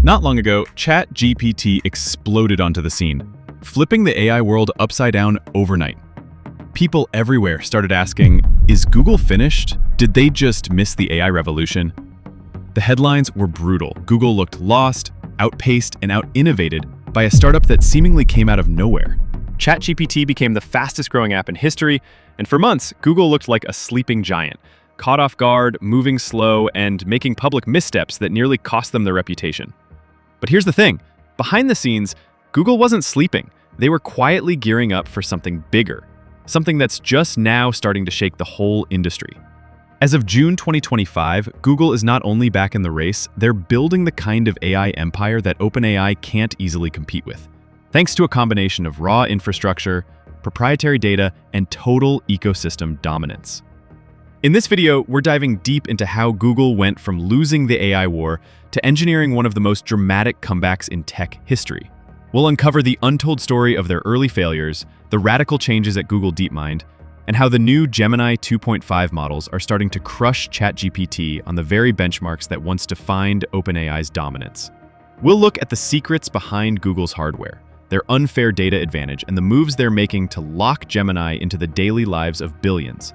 Not long ago, ChatGPT exploded onto the scene, flipping the AI world upside down overnight. People everywhere started asking, is Google finished? Did they just miss the AI revolution? The headlines were brutal. Google looked lost, outpaced, and out-innovated by a startup that seemingly came out of nowhere. ChatGPT became the fastest-growing app in history, and for months, Google looked like a sleeping giant, caught off guard, moving slow, and making public missteps that nearly cost them their reputation. But here's the thing. Behind the scenes, Google wasn't sleeping. They were quietly gearing up for something bigger, something that's just now starting to shake the whole industry. As of June 2025, Google is not only back in the race, they're building the kind of AI empire that OpenAI can't easily compete with, thanks to a combination of raw infrastructure, proprietary data, and total ecosystem dominance. In this video, we're diving deep into how Google went from losing the AI war to engineering one of the most dramatic comebacks in tech history. We'll uncover the untold story of their early failures, the radical changes at Google DeepMind, and how the new Gemini 2.5 models are starting to crush ChatGPT on the very benchmarks that once defined OpenAI's dominance. We'll look at the secrets behind Google's hardware, their unfair data advantage, and the moves they're making to lock Gemini into the daily lives of billions.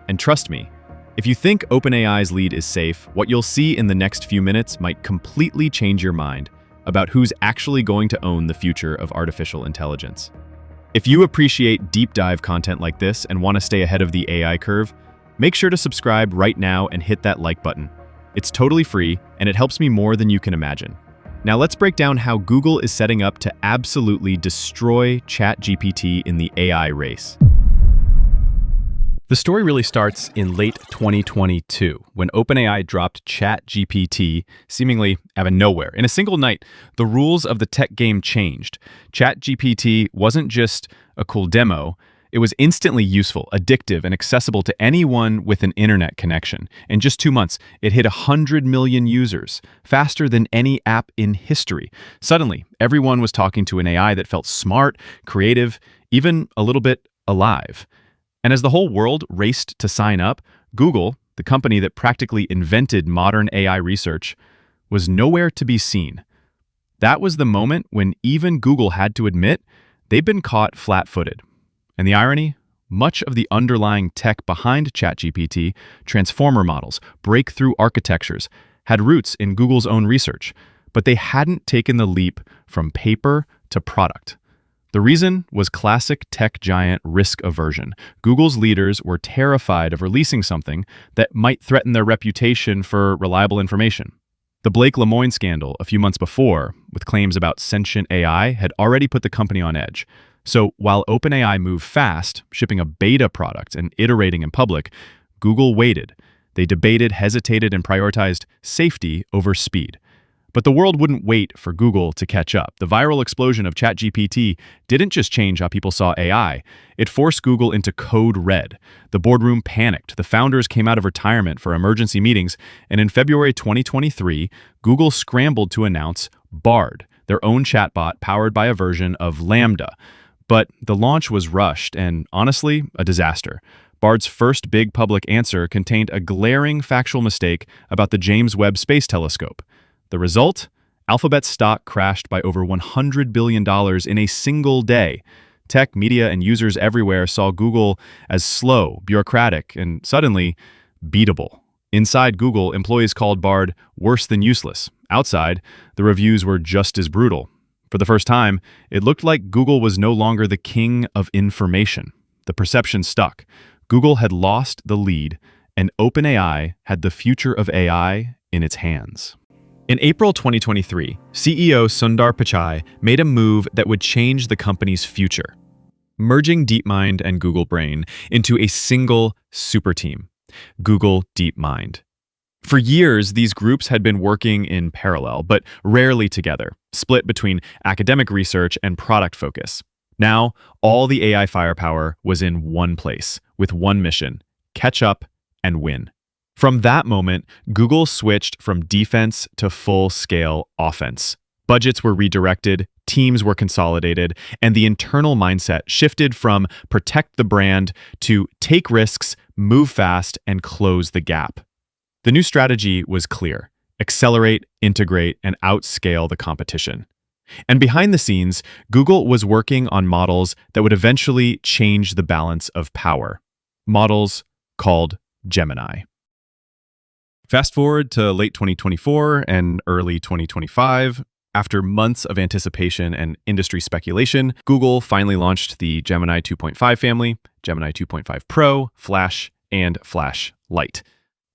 And trust me, if you think OpenAI's lead is safe, what you'll see in the next few minutes might completely change your mind about who's actually going to own the future of artificial intelligence. If you appreciate deep dive content like this and want to stay ahead of the AI curve, make sure to subscribe right now and hit that like button. It's totally free, and it helps me more than you can imagine. Now let's break down how Google is setting up to absolutely destroy ChatGPT in the AI race. The story really starts in late 2022, when OpenAI dropped ChatGPT seemingly out of nowhere. In a single night, the rules of the tech game changed. ChatGPT wasn't just a cool demo, it was instantly useful, addictive, and accessible to anyone with an internet connection. In just 2 months, it hit 100 million users, faster than any app in history. Suddenly, everyone was talking to an AI that felt smart, creative, even a little bit alive. And as the whole world raced to sign up, Google, the company that practically invented modern AI research, was nowhere to be seen. That was the moment when even Google had to admit they'd been caught flat-footed. And the irony? Much of the underlying tech behind ChatGPT, transformer models, breakthrough architectures, had roots in Google's own research, but they hadn't taken the leap from paper to product. The reason was classic tech giant risk aversion. Google's leaders were terrified of releasing something that might threaten their reputation for reliable information. The Blake Lemoine scandal a few months before, with claims about sentient AI, had already put the company on edge. So while OpenAI moved fast, shipping a beta product and iterating in public, Google waited. They debated, hesitated, and prioritized safety over speed. But the world wouldn't wait for Google to catch up. The viral explosion of ChatGPT didn't just change how people saw AI. It forced Google into code red. The boardroom panicked. The founders came out of retirement for emergency meetings. And in February 2023, Google scrambled to announce Bard, their own chatbot powered by a version of Lambda. But the launch was rushed and, honestly, a disaster. Bard's first big public answer contained a glaring factual mistake about the James Webb Space Telescope. The result? Alphabet's stock crashed by over $100 billion in a single day. Tech, media, and users everywhere saw Google as slow, bureaucratic, and suddenly beatable. Inside Google, employees called Bard worse than useless. Outside, the reviews were just as brutal. For the first time, it looked like Google was no longer the king of information. The perception stuck. Google had lost the lead, and OpenAI had the future of AI in its hands. In April 2023, CEO Sundar Pichai made a move that would change the company's future, merging DeepMind and Google Brain into a single super team, Google DeepMind. For years, these groups had been working in parallel, but rarely together, split between academic research and product focus. Now, all the AI firepower was in one place, with one mission: catch up and win. From that moment, Google switched from defense to full-scale offense. Budgets were redirected, teams were consolidated, and the internal mindset shifted from protect the brand to take risks, move fast, and close the gap. The new strategy was clear: accelerate, integrate, and outscale the competition. And behind the scenes, Google was working on models that would eventually change the balance of power. Models called Gemini. Fast forward to late 2024 and early 2025. After months of anticipation and industry speculation, Google finally launched the Gemini 2.5 family, Gemini 2.5 Pro, Flash, and Flash Lite.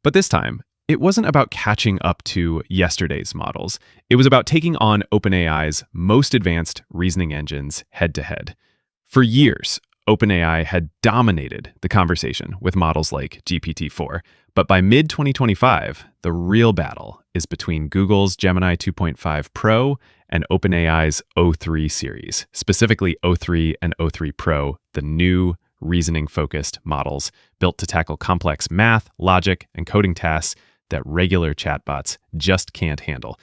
But this time, it wasn't about catching up to yesterday's models. It was about taking on OpenAI's most advanced reasoning engines head-to-head. For years, OpenAI had dominated the conversation with models like GPT-4. But by mid-2025, the real battle is between Google's Gemini 2.5 Pro and OpenAI's O3 series, specifically O3 and O3 Pro, the new reasoning-focused models built to tackle complex math, logic, and coding tasks that regular chatbots just can't handle.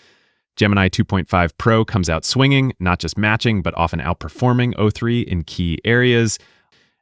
Gemini 2.5 Pro comes out swinging, not just matching, but often outperforming O3 in key areas.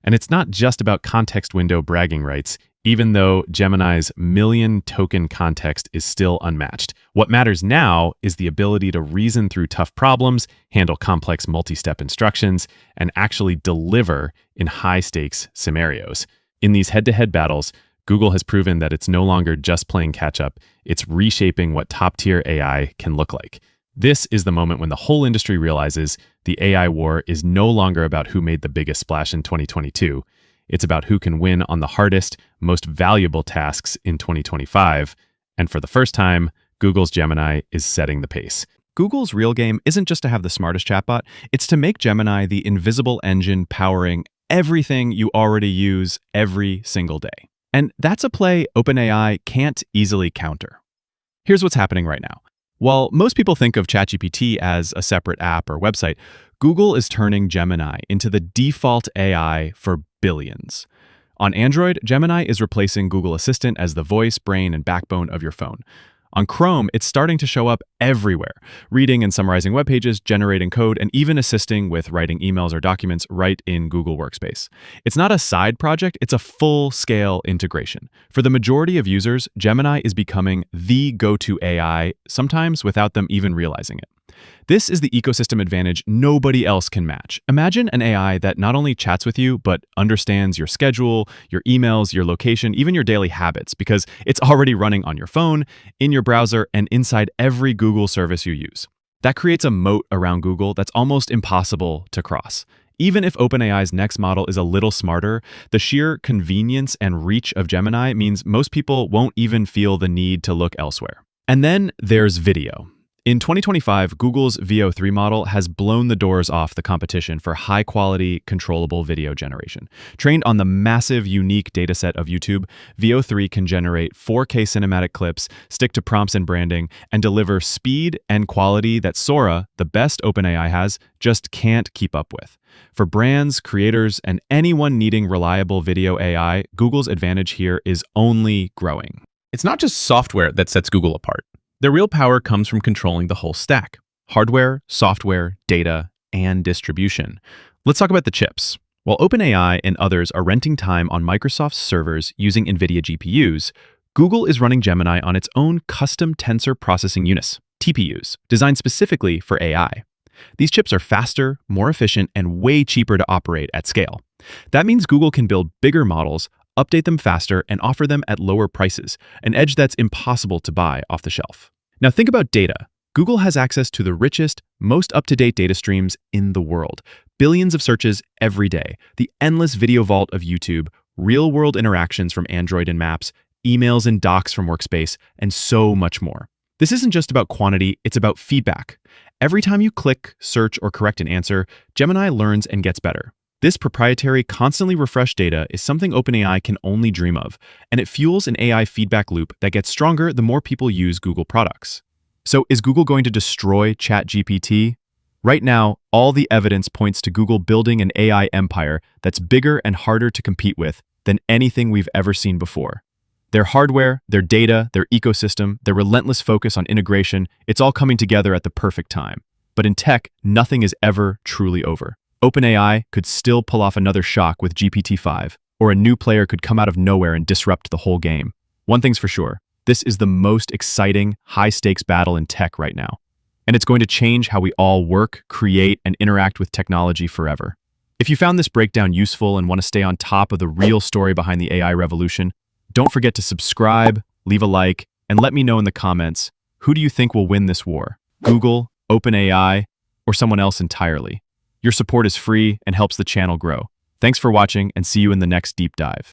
And it's not just about context window bragging rights, even though Gemini's million token context is still unmatched. What matters now is the ability to reason through tough problems, handle complex multi-step instructions, and actually deliver in high-stakes scenarios. In these head-to-head battles, Google has proven that it's no longer just playing catch-up, it's reshaping what top-tier AI can look like. This is the moment when the whole industry realizes the AI war is no longer about who made the biggest splash in 2022. It's about who can win on the hardest, most valuable tasks in 2025. And for the first time, Google's Gemini is setting the pace. Google's real game isn't just to have the smartest chatbot, it's to make Gemini the invisible engine powering everything you already use every single day. And that's a play OpenAI can't easily counter. Here's what's happening right now. While most people think of ChatGPT as a separate app or website, Google is turning Gemini into the default AI for billions. On Android, Gemini is replacing Google Assistant as the voice, brain, and backbone of your phone. On Chrome, it's starting to show up everywhere, reading and summarizing web pages, generating code, and even assisting with writing emails or documents right in Google Workspace. It's not a side project, it's a full-scale integration. For the majority of users, Gemini is becoming the go-to AI, sometimes without them even realizing it. This is the ecosystem advantage nobody else can match. Imagine an AI that not only chats with you, but understands your schedule, your emails, your location, even your daily habits, because it's already running on your phone, in your browser, and inside every Google service you use. That creates a moat around Google that's almost impossible to cross. Even if OpenAI's next model is a little smarter, the sheer convenience and reach of Gemini means most people won't even feel the need to look elsewhere. And then there's video. In 2025, Google's VO3 model has blown the doors off the competition for high-quality, controllable video generation. Trained on the massive, unique dataset of YouTube, VO3 can generate 4K cinematic clips, stick to prompts and branding, and deliver speed and quality that Sora, the best OpenAI has, just can't keep up with. For brands, creators, and anyone needing reliable video AI, Google's advantage here is only growing. It's not just software that sets Google apart. Their real power comes from controlling the whole stack: hardware, software, data, and distribution. Let's talk about the chips. While OpenAI and others are renting time on Microsoft's servers using NVIDIA GPUs, Google is running Gemini on its own custom tensor processing units, TPUs, designed specifically for AI. These chips are faster, more efficient, and way cheaper to operate at scale. That means Google can build bigger models, update them faster, and offer them at lower prices, an edge that's impossible to buy off the shelf. Now think about data. Google has access to the richest, most up-to-date data streams in the world. Billions of searches every day, the endless video vault of YouTube, real-world interactions from Android and Maps, emails and docs from Workspace, and so much more. This isn't just about quantity, it's about feedback. Every time you click, search, or correct an answer, Gemini learns and gets better. This proprietary, constantly refreshed data is something OpenAI can only dream of, and it fuels an AI feedback loop that gets stronger the more people use Google products. So is Google going to destroy ChatGPT? Right now, all the evidence points to Google building an AI empire that's bigger and harder to compete with than anything we've ever seen before. Their hardware, their data, their ecosystem, their relentless focus on integration, it's all coming together at the perfect time. But in tech, nothing is ever truly over. OpenAI could still pull off another shock with GPT-5, or a new player could come out of nowhere and disrupt the whole game. One thing's for sure, This is the most exciting, high-stakes battle in tech right now. And it's going to change how we all work, create, and interact with technology forever. If you found this breakdown useful and want to stay on top of the real story behind the AI revolution, don't forget to subscribe, leave a like, and let me know in the comments, who do you think will win this war? Google, OpenAI, or someone else entirely? Your support is free and helps the channel grow. Thanks for watching, and see you in the next deep dive.